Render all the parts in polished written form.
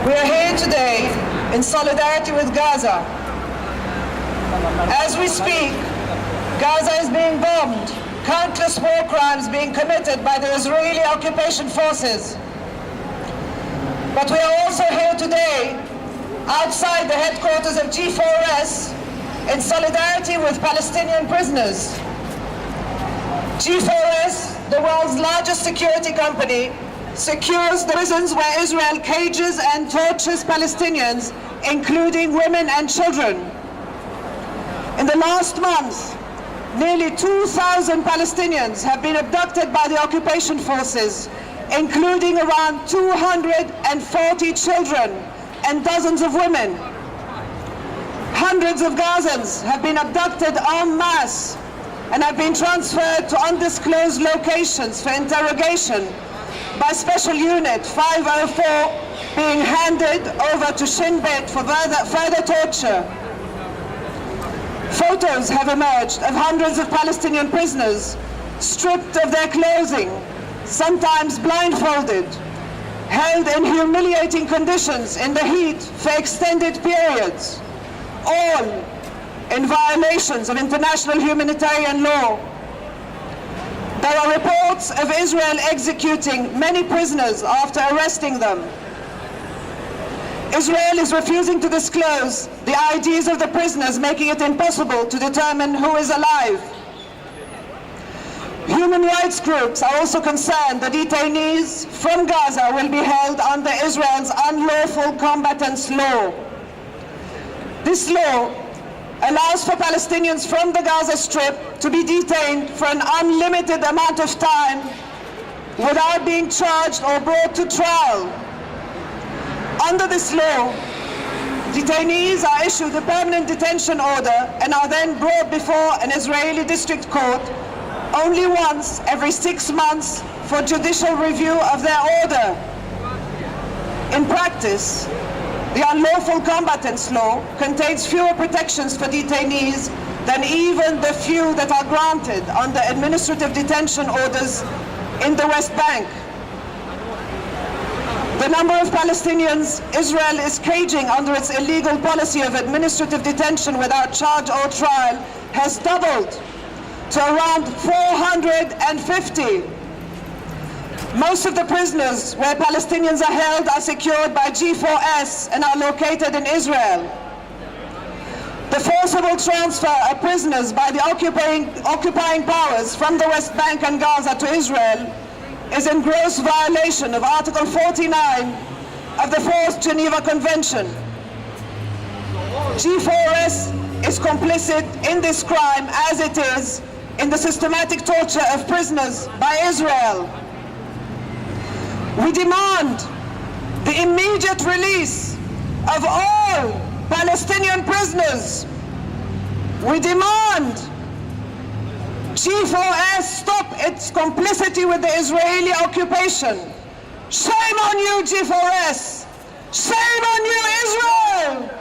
We are here today in solidarity with Gaza. As we speak, Gaza is being bombed, countless war crimes being committed by the Israeli occupation forces. But we are also here today outside the headquarters of G4S in solidarity with Palestinian prisoners. G4S, the world's largest security company, secures the prisons where Israel cages and tortures Palestinians, including women and children. In the last month, nearly 2,000 Palestinians have been abducted by the occupation forces, including around 240 children and dozens of women. Hundreds of Gazans have been abducted en masse and have been transferred to undisclosed locations for interrogation by Special Unit 504, being handed over to Shin Bet for further torture. Photos have emerged of hundreds of Palestinian prisoners stripped of their clothing, sometimes blindfolded, held in humiliating conditions in the heat for extended periods, all in violations of international humanitarian law. There are reports of Israel executing many prisoners after arresting them. Israel is refusing to disclose the IDs of the prisoners, making it impossible to determine who is alive. Human rights groups are also concerned that detainees from Gaza will be held under Israel's unlawful combatants law. This law allows for Palestinians from the Gaza Strip to be detained for an unlimited amount of time without being charged or brought to trial. Under this law, detainees are issued a permanent detention order and are then brought before an Israeli district court only once every 6 months for judicial review of their order. In practice, the unlawful combatants law contains fewer protections for detainees than even the few that are granted under administrative detention orders in the West Bank. The number of Palestinians Israel is caging under its illegal policy of administrative detention without charge or trial has doubled to around 450. Most of the prisoners where Palestinians are held are secured by G4S and are located in Israel. The forcible transfer of prisoners by the occupying powers from the West Bank and Gaza to Israel is in gross violation of Article 49 of the Fourth Geneva Convention. G4S is complicit in this crime as it is in the systematic torture of prisoners by Israel. We demand the immediate release of all Palestinian prisoners. We demand G4S stop its complicity with the Israeli occupation. Shame on you, G4S! Shame on you, Israel!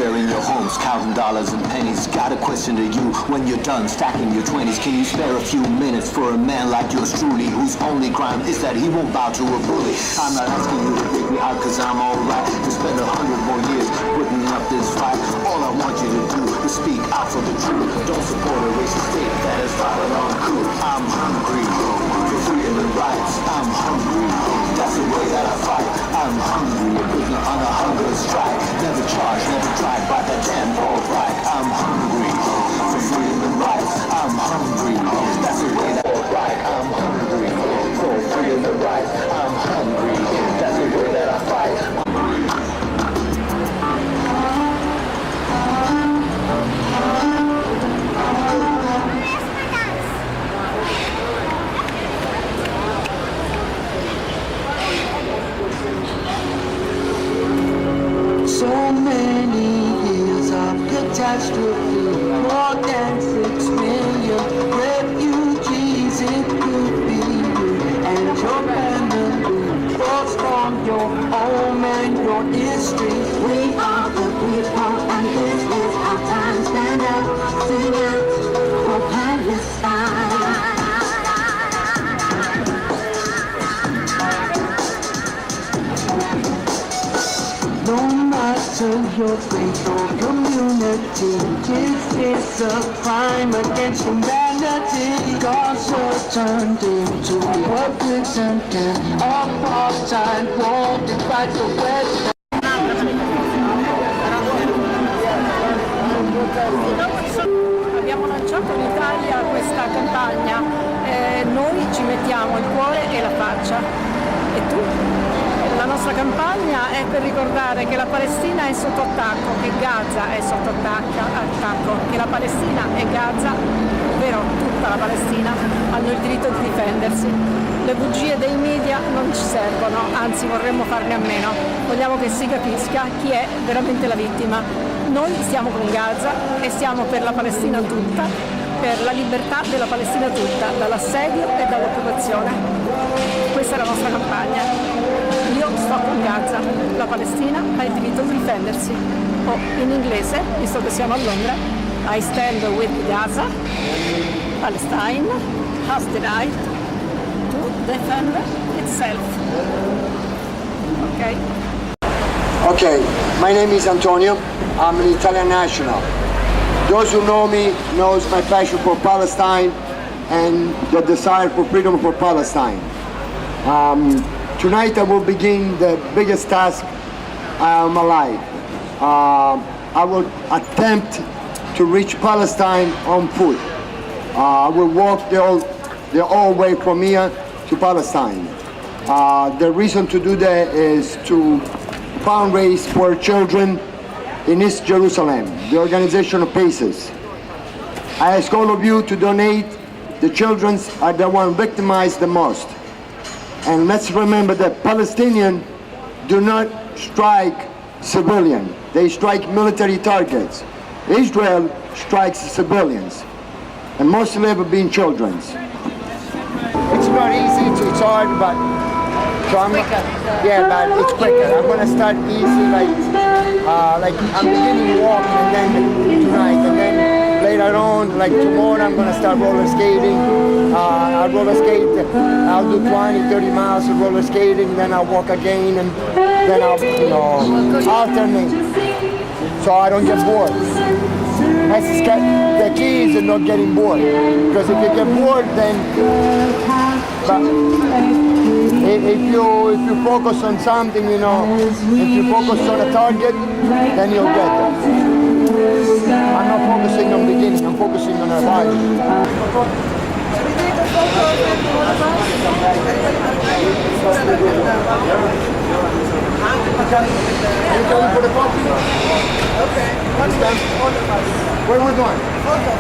there in your homes, counting dollars and pennies. Got a question to you when you're done stacking your 20s. Can you spare a few minutes for a man like yours truly, whose only crime is that he won't bow to a bully? I'm not asking you to pick me out cause I'm alright, to spend 100 more years putting up this fight. All I want you to do is speak out for the truth. Don't support a racist state that is violent on coup. I'm hungry for freedom and rights. I'm hungry, that's the way that I fight. I'm hungry, a prisoner on a hunger strike. Never charged, never tried by that damn Paul right. I'm hungry for freedom and rights. I'm hungry, that's the way that I fight. I'm hungry for freedom and rights. I'm hungry, that's the way that I fight. So many years of catastrophe, more than 6 million refugees. It could be you and your family, forced from your home and your history. We are the people, and this is our time. Stand up, sing out for Palestine. No matter your faith or community, this is a crime against humanity. Gaza turned into a prison camp, apartheid won't divide the West. Abbiamo lanciato in Italia questa campagna, noi ci mettiamo il cuore e la faccia. E tu? La nostra campagna è per ricordare che la Palestina è sotto attacco, che Gaza è sotto attacco, che la Palestina e Gaza, ovvero tutta la Palestina, hanno il diritto di difendersi. Le bugie dei media non ci servono, anzi vorremmo farne a meno. Vogliamo che si capisca chi è veramente la vittima. Noi stiamo con Gaza e stiamo per la Palestina tutta, per la libertà della Palestina tutta, dall'assedio e dall'occupazione. Questa è la nostra campagna. Io sto con Gaza, la Palestina ha il diritto di difendersi. O in inglese, visto che siamo a Londra, I stand with Gaza, Palestine has the right to defend itself. Okay? Okay, my name is Antonio. I'm an Italian national. Those who know me knows my passion for Palestine and the desire for freedom for Palestine. Tonight I will begin the biggest task of my life. I will attempt to reach Palestine on foot. I will walk the whole way from here to Palestine. The reason to do that is to fundraise for children in East Jerusalem, the organization of PACES. I ask all of you to donate. The children are the one victimized the most. And let's remember that Palestinians do not strike civilians. They strike military targets. Israel strikes civilians, and mostly have been children. It's not easy, it's hard, but so but it's quicker. I'm gonna start easy, like I'm beginning walking, and then tonight, and then later on, like tomorrow, I'm gonna start roller skating. I'll roller skate. I'll do 20, 30 miles of roller skating, then I'll walk again, and then I'll, alternate, so I don't get bored. The key is not getting bored, because if you get bored, then, but if you focus on something, if you focus on a target, then you'll get it. I'm not focusing on beginning, I'm focusing on arriving. Are you going for the coffee? Okay. Where are we going? Photo.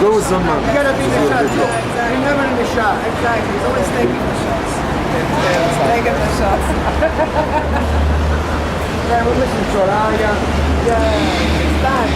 Go with someone. You gotta be in the shot. Exactly. You're never in the shot. Exactly. He's always taking the shots. He's taking the shots. Yeah, we're listening to it. Yeah. It's bad.